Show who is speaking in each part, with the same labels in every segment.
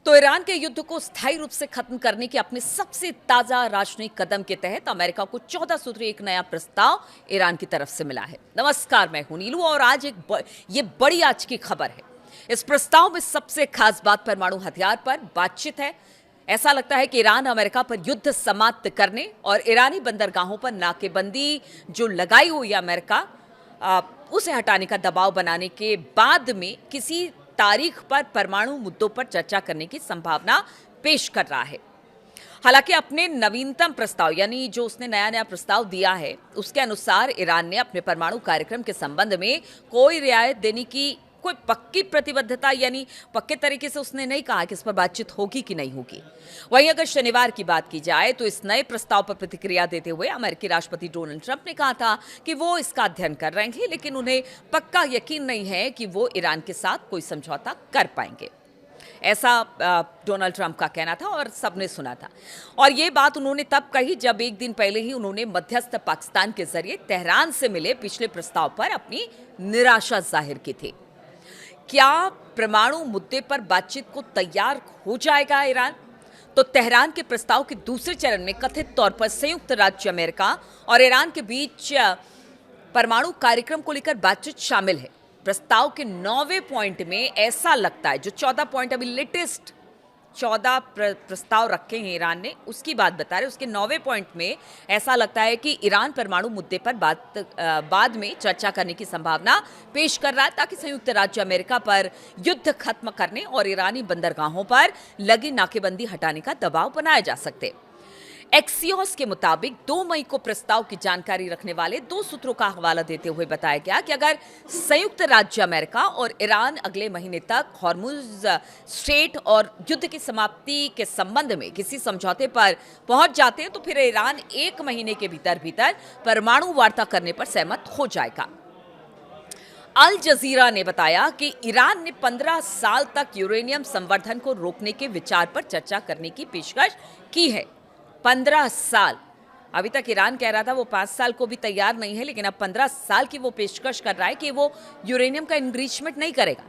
Speaker 1: तो ईरान के युद्ध को स्थायी रूप से खत्म करने के अपने सबसे ताजा राजनयिक कदम के तहत अमेरिका को 14 सूत्रीय एक नया प्रस्ताव ईरान की तरफ से मिला है। नमस्कार, मैं हूं नीलू और आज ये बड़ी आज की खबर है। इस प्रस्ताव में सबसे खास बात परमाणु हथियार पर बातचीत है। ऐसा लगता है कि ईरान अमेरिका पर युद्ध समाप्त करने और ईरानी बंदरगाहों पर नाकेबंदी जो लगाई हुई है अमेरिका उसे हटाने का दबाव बनाने के बाद में किसी तारीख पर परमाणु मुद्दों पर चर्चा करने की संभावना पेश कर रहा है। हालांकि अपने नवीनतम प्रस्ताव यानी जो उसने नया प्रस्ताव दिया है उसके अनुसार ईरान ने अपने परमाणु कार्यक्रम के संबंध में कोई रियायत देने की कोई पक्की प्रतिबद्धता यानी पक्के तरीके से उसने नहीं कहा कि इस पर बातचीत होगी कि नहीं होगी। वहीं अगर शनिवार की बात की जाए तो इस नए प्रस्ताव पर प्रतिक्रिया देते हुए अमेरिकी राष्ट्रपति डोनाल्ड ट्रंप ने कहा था कि वो इसका अध्ययन कर रहे हैं, लेकिन उन्हें पक्का यकीन नहीं है कि वो ईरान के साथ कोई समझौता कर पाएंगे। ऐसा डोनाल्ड ट्रंप का कहना था और सबने सुना था। और ये बात उन्होंने तब कही जब एक दिन पहले ही उन्होंने मध्यस्थ पाकिस्तान के जरिए तेहरान से मिले पिछले प्रस्ताव पर अपनी निराशा जाहिर की थी। क्या परमाणु मुद्दे पर बातचीत को तैयार हो जाएगा ईरान? तो तेहरान के प्रस्ताव के दूसरे चरण में कथित तौर पर संयुक्त राज्य अमेरिका और ईरान के बीच परमाणु कार्यक्रम को लेकर बातचीत शामिल है। प्रस्ताव के 9वें पॉइंट में ऐसा लगता है, जो 14 पॉइंट अभी लेटेस्ट 14 प्रस्ताव रखे हैं ईरान ने, उसकी बात बता रहे। उसके 9वें पॉइंट में ऐसा लगता है कि ईरान परमाणु मुद्दे पर बाद में चर्चा करने की संभावना पेश कर रहा है ताकि संयुक्त राज्य अमेरिका पर युद्ध खत्म करने और ईरानी बंदरगाहों पर लगी नाकेबंदी हटाने का दबाव बनाया जा सकते। एक्सियोस के मुताबिक 2 मई को प्रस्ताव की जानकारी रखने वाले 2 सूत्रों का हवाला देते हुए बताया गया कि अगर संयुक्त राज्य अमेरिका और ईरान अगले महीने तक हॉर्मुज स्ट्रेट और युद्ध की समाप्ति के संबंध में किसी समझौते पर पहुंच जाते हैं तो फिर ईरान 1 महीने के भीतर परमाणु वार्ता करने पर सहमत हो जाएगा। अल जजीरा ने बताया कि ईरान ने 15 साल तक यूरेनियम संवर्धन को रोकने के विचार पर चर्चा करने की पेशकश की है। 15 साल। अभी तक ईरान कह रहा था वो 5 साल को भी तैयार नहीं है, लेकिन अब 15 साल की वो पेशकश कर रहा है कि वो यूरेनियम का इनरिचमेंट नहीं करेगा।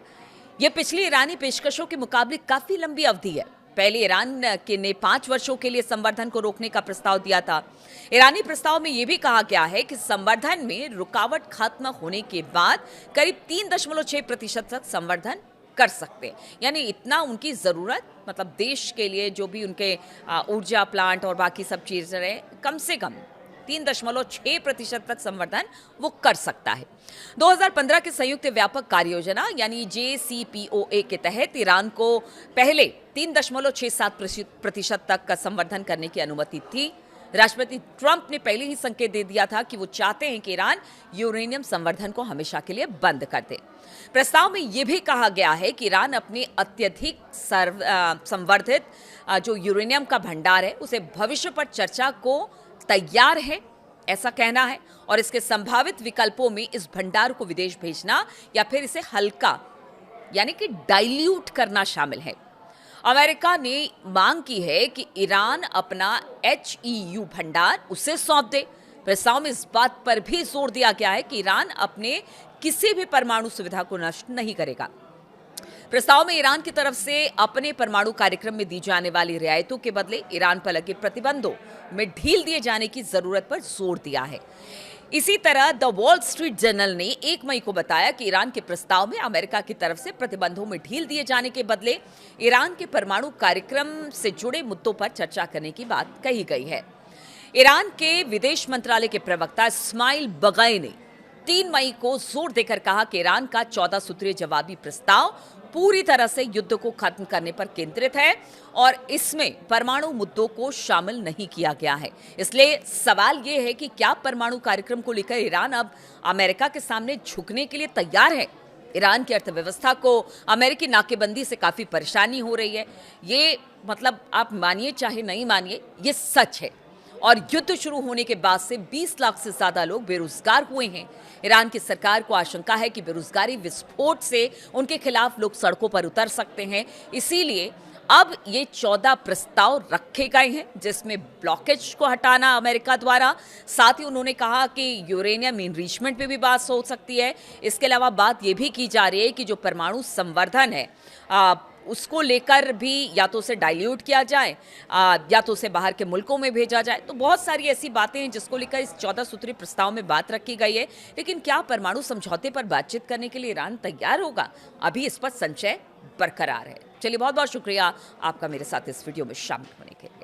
Speaker 1: ये पिछली ईरानी पेशकशों के मुकाबले काफी लंबी अवधि है। पहले ईरान के ने 5 वर्षों के लिए संवर्धन को रोकने का प्रस्ताव दिया था। ईरानी प्रस्ताव में यह भी कहा गया है कि संवर्धन में रुकावट खत्म होने के बाद करीब 3.6% तक संवर्धन कर सकते, यानी इतना उनकी जरूरत, मतलब देश के लिए जो भी उनके ऊर्जा प्लांट और बाकी सब चीजें हैं, कम से कम 3.6% तक संवर्धन वो कर सकता है। 2015 के संयुक्त व्यापक कार्य योजना यानी JCPOA के तहत ईरान को पहले 3.67% तक का संवर्धन करने की अनुमति थी। राष्ट्रपति ट्रंप ने पहले ही संकेत दे दिया था कि वो चाहते हैं कि ईरान यूरेनियम संवर्धन को हमेशा के लिए बंद कर दे। प्रस्ताव में यह भी कहा गया है कि ईरान अपने अत्यधिक संवर्धित जो यूरेनियम का भंडार है उसे भविष्य पर चर्चा को तैयार है, ऐसा कहना है, और इसके संभावित विकल्पों में इस भंडार को विदेश भेजना या फिर इसे हल्का यानी कि डाइल्यूट करना शामिल है। अमेरिका ने मांग की है कि ईरान अपना HEU भंडार उसे सौंप दे। प्रस्ताव में इस बात पर भी जोर दिया गया है कि ईरान अपने किसी भी परमाणु सुविधा को नष्ट नहीं करेगा। प्रस्ताव में ईरान की तरफ से अपने परमाणु कार्यक्रम में दी जाने वाली रियायतों के बदले ईरान पर लगे प्रतिबंधों में ढील दिए जाने की जरूरत पर जोर दिया है। इसी तरह द वॉल स्ट्रीट जर्नल ने 1 मई को बताया कि ईरान के प्रस्ताव में अमेरिका की तरफ से प्रतिबंधों में ढील दिए जाने के बदले ईरान के परमाणु कार्यक्रम से जुड़े मुद्दों पर चर्चा करने की बात कही गई है। ईरान के विदेश मंत्रालय के प्रवक्ता इस्माइल बगाई ने 3 मई को जोर देकर कहा कि ईरान का 14 सूत्रीय जवाबी प्रस्ताव पूरी तरह से युद्ध को खत्म करने पर केंद्रित है और इसमें परमाणु मुद्दों को शामिल नहीं किया गया है। इसलिए सवाल यह है कि क्या परमाणु कार्यक्रम को लेकर ईरान अब अमेरिका के सामने झुकने के लिए तैयार है? ईरान की अर्थव्यवस्था को अमेरिकी नाकेबंदी से काफी परेशानी हो रही है। ये मतलब आप मानिए चाहे नहीं मानिए, ये सच है। और युद्ध शुरू होने के बाद से 20 लाख से ज्यादा लोग बेरोजगार हुए हैं। ईरान की सरकार को आशंका है कि बेरोजगारी विस्फोट से उनके खिलाफ लोग सड़कों पर उतर सकते हैं। इसीलिए अब ये 14 प्रस्ताव रखे गए हैं जिसमें ब्लॉकेज को हटाना अमेरिका द्वारा, साथ ही उन्होंने कहा कि यूरेनियम इनरिचमेंट पे भी बात हो सकती है। इसके अलावा बात ये भी की जा रही है कि जो परमाणु संवर्धन है उसको लेकर भी या तो उसे डाइल्यूट किया जाए या तो उसे बाहर के मुल्कों में भेजा जाए। तो बहुत सारी ऐसी बातें हैं जिसको लेकर इस 14 सूत्री प्रस्ताव में बात रखी गई है। लेकिन क्या परमाणु समझौते पर बातचीत करने के लिए ईरान तैयार होगा? अभी इस पर संशय बरकरार है। चलिए, बहुत बहुत शुक्रिया आपका मेरे साथ इस वीडियो में शामिल होने के लिए।